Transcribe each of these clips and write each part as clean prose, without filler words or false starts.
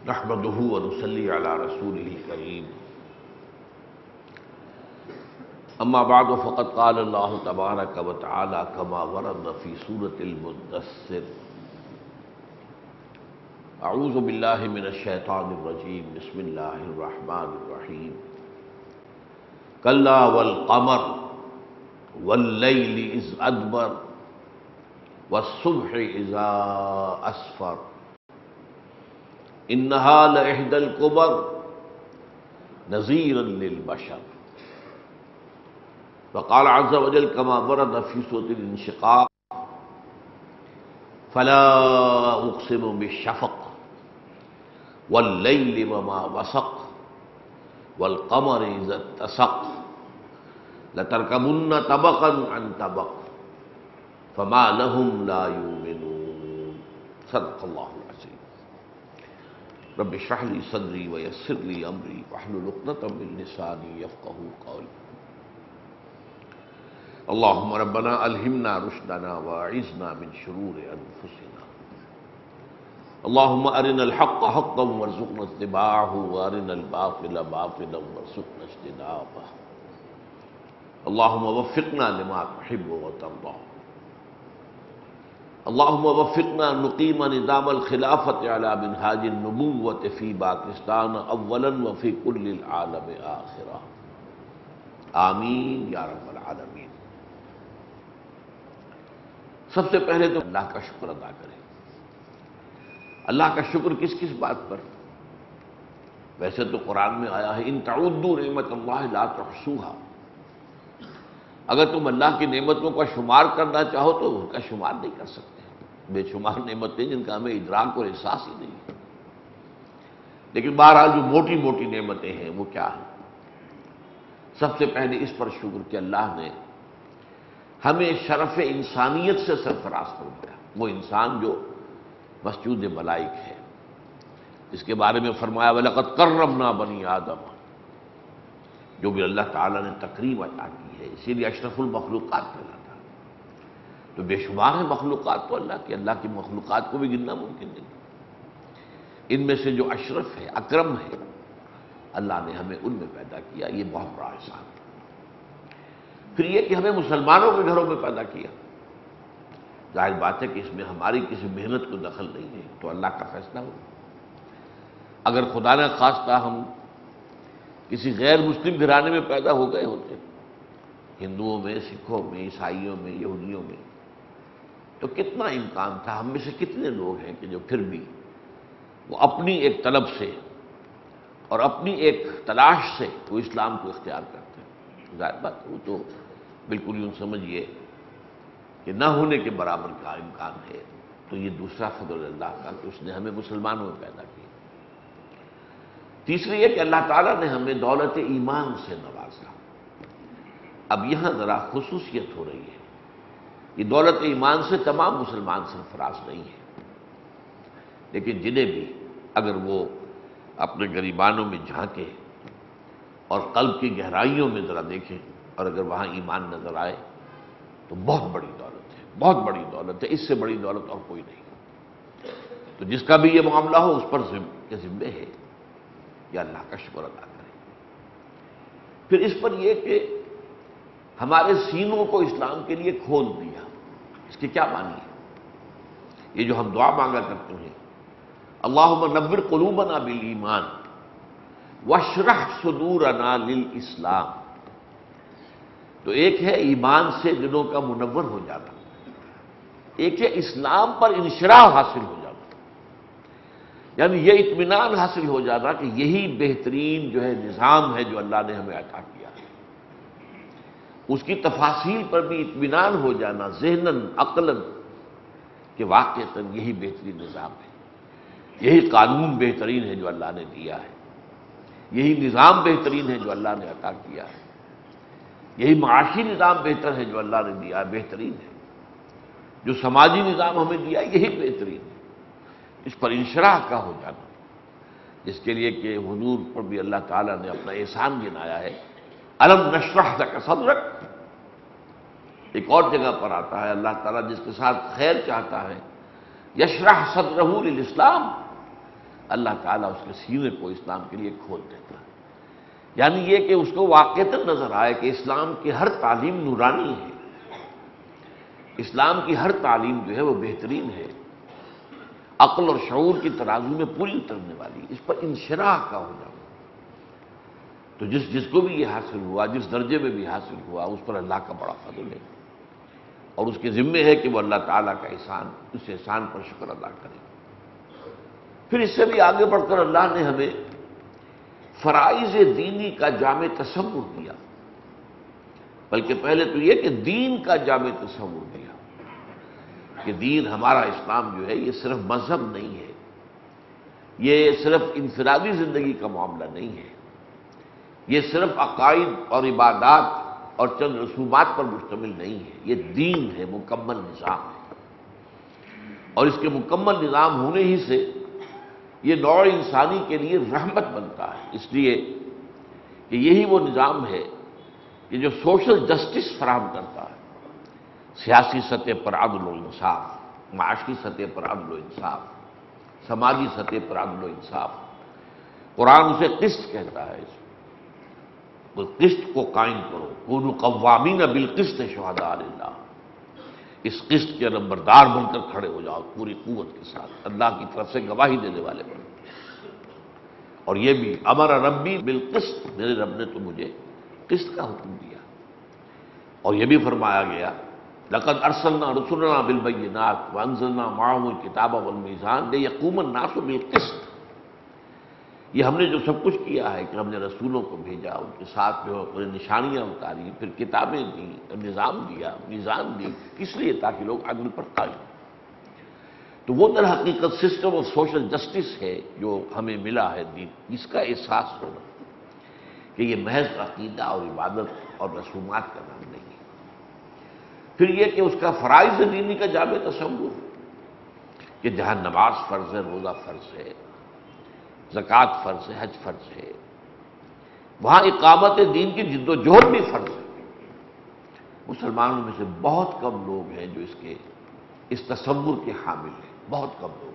نحمده ونصلي على رسوله الكريم اما بعد فقد قال الله تبارك وتعالى كما ورد في سورة المدثر اعوذ بالله من الشيطان الرجيم بسم الله الرحمن الرحيم كلا والقمر والليل إذ أدبر والصبح إذا أسفر إنها لإحدى الكبر نذيرا للبشر. وقال عز وجل كما ورد في سورة الانشقاق فلا أقسم بالشفق والليل وما وسق والقمر إذا اتسق لتركبن طبقا عن طبق فما لهم لا يؤمنون. صدق الله العظيم. رب اشرح لي صدري ويسر لي امري واحلل عقدة من لساني يفقهوا قولي. اللهم ربنا الهمنا رشدنا واعذنا من شرور انفسنا. اللهم ارنا الحق حقا وارزقنا اتباعه وارنا الباطل باطلا وارزقنا اجتنابه. اللهم وفقنا لما تحب وترضى. اللهم وفقنا نقيم نظام الخلافة على منهاج النبوة في پاکستان اولا وفي كل العالم آخرا. آمین یا رب العالمین. سب سے پہلے تو اللہ کا شکر ادا کریں. اللہ کا شکر کس کس بات پر؟ ویسے تو قرآن میں آیا ہے ان تعدوا نعمت اللہ لا تحصوها. اگر تم اللہ کی نعمتوں کا شمار کرنا چاہو تو ان کا شمار نہیں کر سکتے. بے شمار نعمتیں جن کا ہمیں ادراک اور احساس ہی نہیں ہے. لیکن بہرحال جو موٹی موٹی نعمتیں ہیں وہ کیا ہیں؟ سب سے پہلے اس پر شکر کہ اللہ نے ہمیں شرف انسانیت سے سرفراز فرمایا. وہ انسان جو مسجود ملائک ہے، اس کے بارے میں فرمایا وَلَقَدْ كَرَّمْنَا بَنِي آدَمَ. جو بھی اللہ تعالیٰ نے تکریم عطا کی ہے، اسی لیے اشرف المخلوقات کہلاتا. تو بے شمار ہے مخلوقات تو اللہ کی مخلوقات کو بھی گننا ممکن نہیں. ان میں سے جو اشرف ہے، اکرم ہے، اللہ نے ہمیں ان میں پیدا کیا. یہ بہت بڑا احسان ہے. پھر یہ کہ ہمیں مسلمانوں کے گھروں میں پیدا کیا. ظاہر بات ہے کہ اس میں ہماری کسی محنت کو دخل نہیں ہے، تو اللہ کا فیصلہ ہو. اگر خدا نہ خواستہ ہم کسی غیر مسلم گھرانے میں پیدا ہو گئے ہوتے، ہندوؤں میں، سکھوں میں، عیسائیوں میں، یہودیوں میں، تو کتنا امکان تھا. ہم میں سے کتنے لوگ ہیں کہ جو پھر بھی وہ اپنی ایک طلب سے اور اپنی ایک تلاش سے وہ اسلام کو اختیار کرتے ہیں. ظاہر بات وہ تو بالکل یوں سمجھیے کہ نہ ہونے کے برابر کا امکان ہے. تو یہ دوسرا فضل اللہ کا کہ اس نے ہمیں مسلمانوں میں پیدا کیا. تیسری یہ کہ اللہ تعالیٰ نے ہمیں دولت ایمان سے نوازا. اب یہاں ذرا خصوصیت ہو رہی ہے. یہ دولت ایمان سے تمام مسلمان سرفراز نہیں ہے، لیکن جنہیں بھی اگر وہ اپنے گریبانوں میں جھانکے اور قلب کی گہرائیوں میں ذرا دیکھیں اور اگر وہاں ایمان نظر آئے تو بہت بڑی دولت ہے. بہت بڑی دولت ہے. اس سے بڑی دولت اور کوئی نہیں. تو جس کا بھی یہ معاملہ ہو اس پر ذمہ ہے یا اللہ کا شکر ادا کریں. پھر اس پر یہ کہ ہمارے سینوں کو اسلام کے لیے کھول دیا. اس کے کیا معنی ہے؟ یہ جو ہم دعا مانگا کرتے ہیں اللہم نور قلوبنا بالایمان واشرح صدورنا للاسلام. تو ایک ہے ایمان سے دلوں کا منور ہو جانا، ایک ہے اسلام پر انشراح حاصل ہو جانا. یعنی یہ اطمینان حاصل ہو جانا کہ یہی بہترین جو ہے نظام ہے جو اللہ نے ہمیں عطا کیا ہے. اس کی تفاصیل پر بھی اطمینان ہو جانا ذہناً عقلاً کہ واقعتاً یہی بہترین نظام ہے، یہی قانون بہترین ہے جو اللہ نے دیا ہے، یہی نظام بہترین ہے جو اللہ نے عطا کیا ہے، یہی معاشی نظام بہتر ہے جو اللہ نے دیا ہے، بہترین ہے. جو سماجی نظام ہمیں دیا یہی بہترین ہے. اس پر انشراح کا ہو جانا، جس کے لیے کہ حضور پر بھی اللہ تعالیٰ نے اپنا احسان گنایا ہے. الم نشرح لک صدرک. ایک اور جگہ پر آتا ہے اللہ تعالیٰ جس کے ساتھ خیر چاہتا ہے یشرح صدرہ للاسلام، اللہ تعالیٰ اس کے سینے کو اسلام کے لیے کھول دیتا ہے۔ یعنی یہ کہ اس کو واقعتاً نظر آئے کہ اسلام کی ہر تعلیم نورانی ہے، اسلام کی ہر تعلیم جو ہے وہ بہترین ہے، عقل اور شعور کی ترازو میں پوری اترنے والی، اس پر انشراح کا ہو جانا۔ تو جس کو بھی یہ حاصل ہوا، جس درجے میں بھی حاصل ہوا، اس پر اللہ کا بڑا فضل ہے، اور اس کے ذمے ہے کہ وہ اللہ تعالیٰ کا احسان، اس احسان پر شکر ادا کرے۔ پھر اس سے بھی آگے بڑھ کر اللہ نے ہمیں فرائض دینی کا جامع تصور دیا، بلکہ پہلے تو یہ کہ دین کا جامع تصور دیا کہ دین ہمارا اسلام جو ہے یہ صرف مذہب نہیں ہے، یہ صرف انفرادی زندگی کا معاملہ نہیں ہے، یہ صرف عقائد اور عبادات اور چند رسومات پر مشتمل نہیں ہے، یہ دین ہے، مکمل نظام ہے، اور اس کے مکمل نظام ہونے ہی سے یہ نوع انسانی کے لیے رحمت بنتا ہے، اس لیے کہ یہی وہ نظام ہے کہ جو سوشل جسٹس فراہم کرتا ہے، سیاسی سطح پر عدل و انصاف، معاشی سطح پر عدل و انصاف، سماجی سطح پر عدل و انصاف۔ قرآن اسے قسط کہتا ہے، اس قسط کو قائم کرو، کونوا قوامین بالقسط شہداء للہ، اس قسط کے نمبردار بن کر کھڑے ہو جاؤ پوری قوت کے ساتھ، اللہ کی طرف سے گواہی دینے والے بنو۔ اور یہ بھی امر ربی بالقسط، میرے رب نے تو مجھے قسط کا حکم دیا، اور یہ بھی فرمایا گیا لقد ارسلنا رسلنا بالبینات وانزلنا معهم الکتاب والمیزان لیقوم الناس بالقسط۔ یہ ہم نے جو سب کچھ کیا ہے کہ ہم نے رسولوں کو بھیجا، ان کے ساتھ جو نشانیاں اتاری، پھر کتابیں دیں، نظام دیا، میزان دی، کس لیے؟ تاکہ لوگ عدل پر قائم ہوں۔ تو وہ در حقیقت سسٹم آف سوشل جسٹس ہے جو ہمیں ملا ہے دین، اس کا احساس ہونا کہ یہ محض عقیدہ اور عبادت اور رسومات کا نام نہیں ہے۔ پھر یہ کہ اس کا فرائض دینی کا جامع تصور کہ جہاں نماز فرض ہے، روزہ فرض ہے، زکوٰۃ فرض ہے، حج فرض ہے، وہاں اقامت دین کی جد و جہد بھی فرض ہے۔ مسلمانوں میں سے بہت کم لوگ ہیں جو اس تصور کے حامل ہیں، بہت کم لوگ۔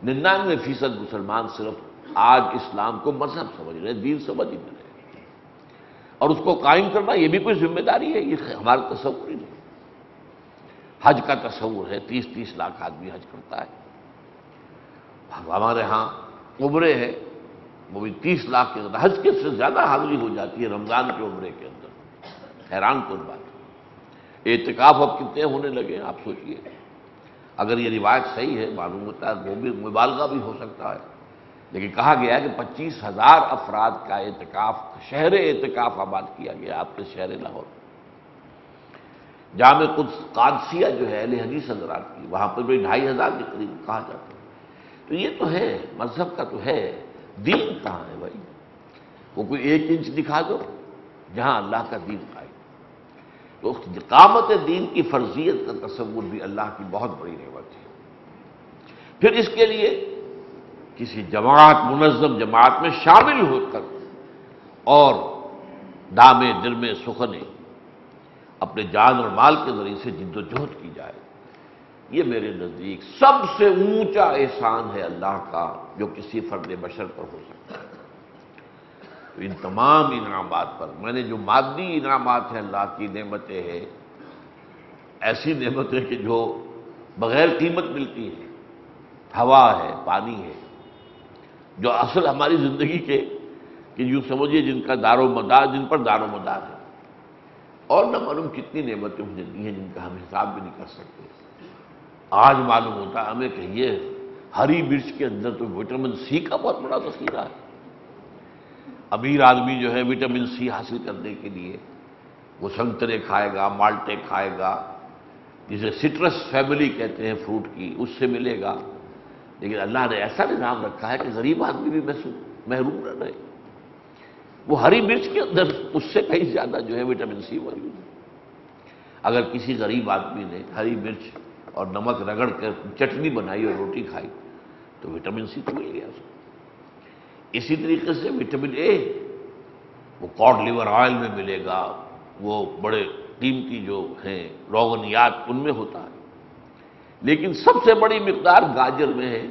99% مسلمان صرف آج اسلام کو مذہب سمجھ رہے ہیں، دین سمجھ ہی نہیں رہے، اور اس کو قائم کرنا یہ بھی کوئی ذمہ داری ہے، یہ ہمارا تصور ہی نہیں۔ حج کا تصور ہے، 30 لاکھ آدمی حج کرتا ہے، ہمارے ہاں عمرے ہے وہ بھی 30 لاکھ کے اندر، حج کے سے زیادہ حاضری ہو جاتی ہے رمضان کے عمرے کے اندر، حیران کن بات ہے۔ اعتکاف اب کتنے ہونے لگے ہیں آپ سوچئے، اگر یہ روایت صحیح ہے، معلوم ہوتا ہے وہ بھی مبالغہ بھی ہو سکتا ہے، لیکن کہا گیا ہے کہ 25,000 افراد کا اعتکاف، شہر اعتکاف آباد کیا گیا آپ کے شہر لاہور۔ جامع قدس قادسیہ جو ہے اہل حدیث حضرات کی، وہاں پر بھی 2,500 کے قریب کہا جاتا ہے۔ تو یہ تو ہے، مذہب کا تو ہے، دین کہاں ہے بھائی؟ وہ کوئی 1 انچ دکھا دو جہاں اللہ کا دین قائم۔ تو اقامت دین کی فرضیت کا تصور بھی اللہ کی بہت بڑی نعمت ہے۔ پھر اس کے لیے کسی جماعت، منظم جماعت میں شامل ہو کر اور دامے درمے سخنے اپنے جان اور مال کے ذریعے سے جد و جہد کی جائے، یہ میرے نزدیک سب سے اونچا احسان ہے اللہ کا جو کسی فرد بشر پر ہو سکتا ہے۔ تو ان تمام انعامات پر میں نے جو مادی انعامات ہیں، اللہ کی نعمتیں ہیں، ایسی نعمتیں کہ جو بغیر قیمت ملتی ہیں، ہوا ہے، پانی ہے، جو اصل ہماری زندگی کے کہ یوں سمجھیے جن پر دار و مدار ہے، اور نہ معلوم کتنی نعمتیں مجھے دی ہیں جن کا ہم حساب بھی نہیں کر سکتے۔ آج معلوم ہوتا ہے ہمیں کہ یہ ہری مرچ کے اندر تو وٹامن سی کا بہت بڑا ذخیرہ ہے۔ امیر آدمی جو ہے وٹامن سی حاصل کرنے کے لیے وہ سنترے کھائے گا، مالٹے کھائے گا، جسے سٹرس فیملی کہتے ہیں فروٹ کی، اس سے ملے گا، لیکن اللہ نے ایسا نظام رکھا ہے کہ غریب آدمی بھی محروم نہ رہے۔ وہ ہری مرچ کے اندر اس سے کہیں زیادہ جو ہے وٹامن سی موجود ہے۔ اگر کسی غریب آدمی نے ہری مرچ اور نمک رگڑ کر چٹنی بنائی اور روٹی کھائی تو وٹامن سی تو مل گیا اس کو۔ اسی طریقے سے وٹامن اے وہ کاڈ لیور آئل میں ملے گا، وہ بڑے قیمتی جو ہیں روغنیات ان میں ہوتا ہے، لیکن سب سے بڑی مقدار گاجر میں ہے،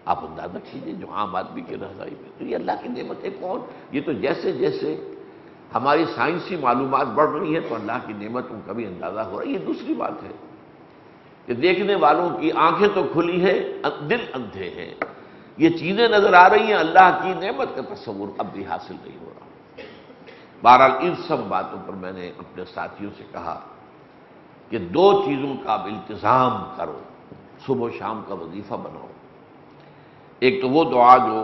آپ اندازہ کیجئے جو عام آدمی کی رہنمائی میں، تو یہ اللہ کی نعمتیں کون؟ یہ تو جیسے جیسے ہماری سائنسی معلومات بڑھ رہی ہیں تو اللہ کی نعمتوں کا بھی اندازہ ہو رہا ہے۔ یہ دوسری بات ہے کہ دیکھنے والوں کی آنکھیں تو کھلی ہیں، دل اندھے ہیں، یہ چیزیں نظر آ رہی ہیں، اللہ کی نعمت کا تصور اب بھی حاصل نہیں ہو رہا۔ بہرحال ان سب باتوں پر میں نے اپنے ساتھیوں سے کہا کہ دو چیزوں کا اب التزام کرو، صبح و شام کا وظیفہ بناؤ۔ ایک تو وہ دعا جو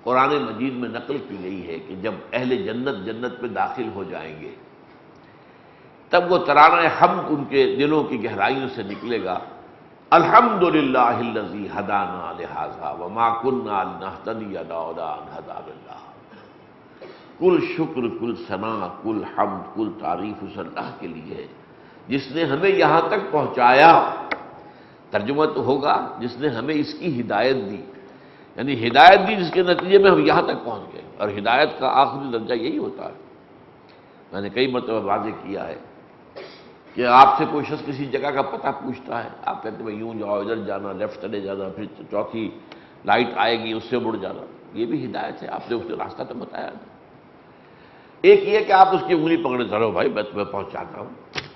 قرآن مجید میں نقل کی گئی ہے کہ جب اہل جنت جنت میں داخل ہو جائیں گے تب وہ ترانہ حمد ان کے دلوں کی گہرائیوں سے نکلے گا، الحمدللہ الذی ہدانا لہذا وما کنا لنہتدی لولا ان ہدانا اللہ۔ کل شکر، کل ثنا، کل حمد، کل تعریف اس اللہ کے لیے ہے جس نے ہمیں یہاں تک پہنچایا۔ ترجمہ تو ہوگا جس نے ہمیں اس کی ہدایت دی، یعنی ہدایت دی جس کے نتیجے میں ہم یہاں تک پہنچ گئے، اور ہدایت کا آخری درجہ یہی ہوتا ہے۔ میں نے کئی مرتبہ واضح کیا ہے کہ آپ سے کوئی شخص کسی جگہ کا پتہ پوچھتا ہے، آپ کہتے ہیں یوں جاؤ، ادھر جانا، لیفٹ چلے جانا، پھر چوتھی لائٹ آئے گی اس سے مڑ جانا، یہ بھی ہدایت ہے، آپ نے اس کو راستہ تو بتایا نہیں۔ ایک یہ کہ آپ اس کی انگلی پکڑے چلو بھائی میں تمہیں پہنچاتا ہوں،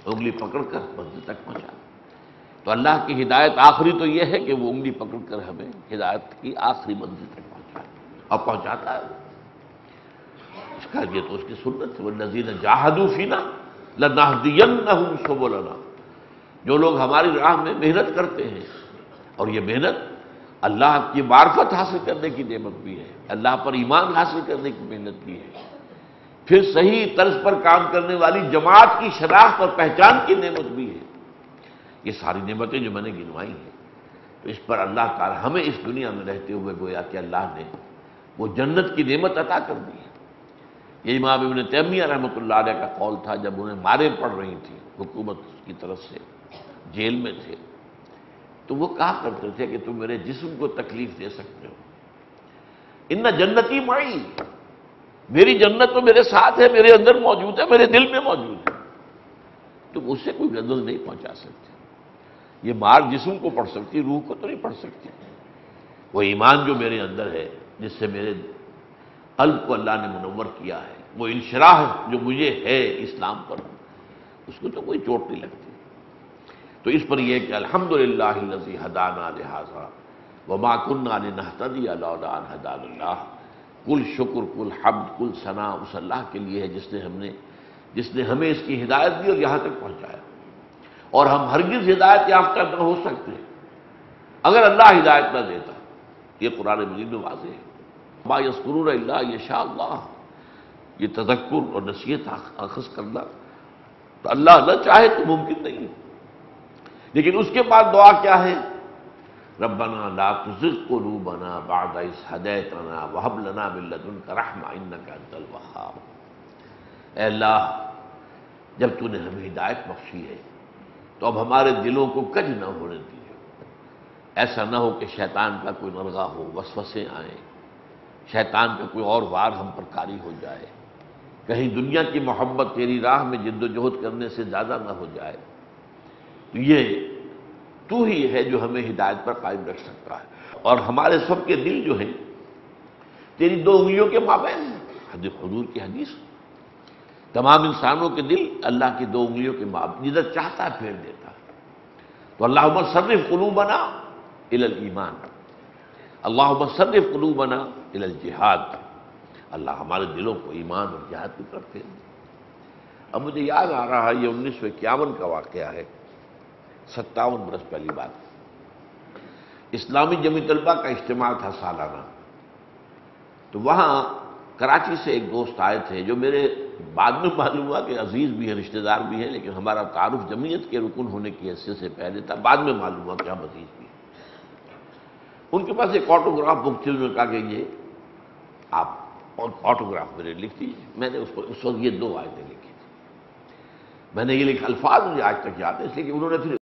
انگلی پکڑ کر منزل تک پہنچا۔ تو اللہ کی ہدایت آخری تو یہ ہے کہ وہ انگلی پکڑ کر ہمیں ہدایت کی آخری منزل تک پہنچائے، اور پہنچاتا ہے۔ اس کا یہ تو اس کی سنت ہے، والذین جاہدوا فینا لنہدینہم سبلنا۔ جو لوگ ہماری راہ میں محنت کرتے ہیں، اور یہ محنت اللہ کی معرفت حاصل کرنے کی نعمت بھی ہے، اللہ پر ایمان حاصل کرنے کی محنت بھی ہے، پھر صحیح طرز پر کام کرنے والی جماعت کی شناخت اور پہچان کی نعمت بھی ہے۔ یہ ساری نعمتیں جو میں نے گنوائی ہیں، تو اس پر اللہ تعالی ہمیں اس دنیا میں رہتے ہوئے گویا کہ اللہ نے وہ جنت کی نعمت عطا کر دی ہے۔ یہ امام ابن تیمیہ رحمۃ اللہ علیہ کا قول تھا جب انہیں ماریں پڑ رہی تھیں حکومت کی طرف سے، جیل میں تھے، تو وہ کہا کرتے تھے کہ تم میرے جسم کو تکلیف دے سکتے ہو، ان جنتی معی، میری جنت تو میرے ساتھ ہے، میرے اندر موجود ہے، میرے دل میں موجود ہے، تم اس سے کوئی غزل نہیں پہنچا سکتے۔ یہ مار جسم کو پڑ سکتی، روح کو تو نہیں پڑ سکتی۔ وہ ایمان جو میرے اندر ہے، جس سے میرے قلب کو اللہ نے منور کیا ہے، وہ انشراح جو مجھے ہے اسلام پر، اس کو تو کوئی چوٹ نہیں لگتی۔ تو اس پر یہ کہ الحمدللہ الذی ہدانا لہذا وما کنا لنہتدی لولا ان ہدانا اللہ۔ کل شکر، کل حمد، کل ثنا اس اللہ کے لیے ہے جس نے ہمیں اس کی ہدایت دی اور یہاں تک پہنچایا، اور ہم ہرگز ہدایت یافتہ نہ ہو سکتے اگر اللہ ہدایت نہ دیتا۔ یہ قرآن مجید میں واضح ہے، ما یذکرون الا یشاء اللہ، یہ تذکر اور نصیحت اخذ کرنا تو اللہ نہ چاہے تو ممکن نہیں۔ لیکن اس کے بعد دعا کیا ہے؟ ربنا لا تزغ قلوبنا بعد اذ ہدیتنا وہب لنا من لدنک رحمۃ انک انت الوہاب۔ اے اللہ، جب تو نے ہمیں ہدایت بخشی ہے تو اب ہمارے دلوں کو کج نہ ہونے دیجیے، ایسا نہ ہو کہ شیطان کا کوئی نرغہ ہو، وسوسے آئیں، شیطان کا کوئی اور وار ہم پر کاری ہو جائے، کہیں دنیا کی محبت تیری راہ میں جد و جہد کرنے سے زیادہ نہ ہو جائے۔ تو یہ تو ہی ہے جو ہمیں ہدایت پر قائم رکھ سکتا ہے، اور ہمارے سب کے دل جو ہیں تیری دو انگلیوں کے مابین ہیں۔ حضور کی حدیث، تمام انسانوں کے دل اللہ کی دو انگلیوں کے مابین، جدھر چاہتا ہے پھیر دیتا ہے۔ تو اللہم صرف قلوبنا الی الایمان، اللہم صرف قلوبنا الی الجہاد، اللہ ہمارے دلوں کو ایمان اور جہاد کی طرف پھیر دے۔ اب مجھے یاد آ رہا ہے، یہ 1951 کا واقعہ ہے، 57 برس پہلی بات، اسلامی جمعیت طلبہ کا اجتماع تھا سالانہ، تو وہاں کراچی سے ایک دوست آئے تھے جو میرے بعد میں معلوم ہوا کہ عزیز بھی ہے، رشتہ دار بھی ہے، لیکن ہمارا تعارف جمعیت کے رکن ہونے کی حیثیت سے پہلے تھا، بعد میں معلوم ہوا کہ ہم عزیز بھی ہیں۔ ان کے پاس ایک آٹوگراف بک تھی، انہوں نے کہا کہ یہ آپ آٹوگراف میرے لکھ دیجیے۔ میں نے اس وقت یہ 2 آیتیں لکھی تھی، میں نے یہ لکھا، الفاظ مجھے آج تک یاد ہے، اس لیے کہ انہوں نے پھر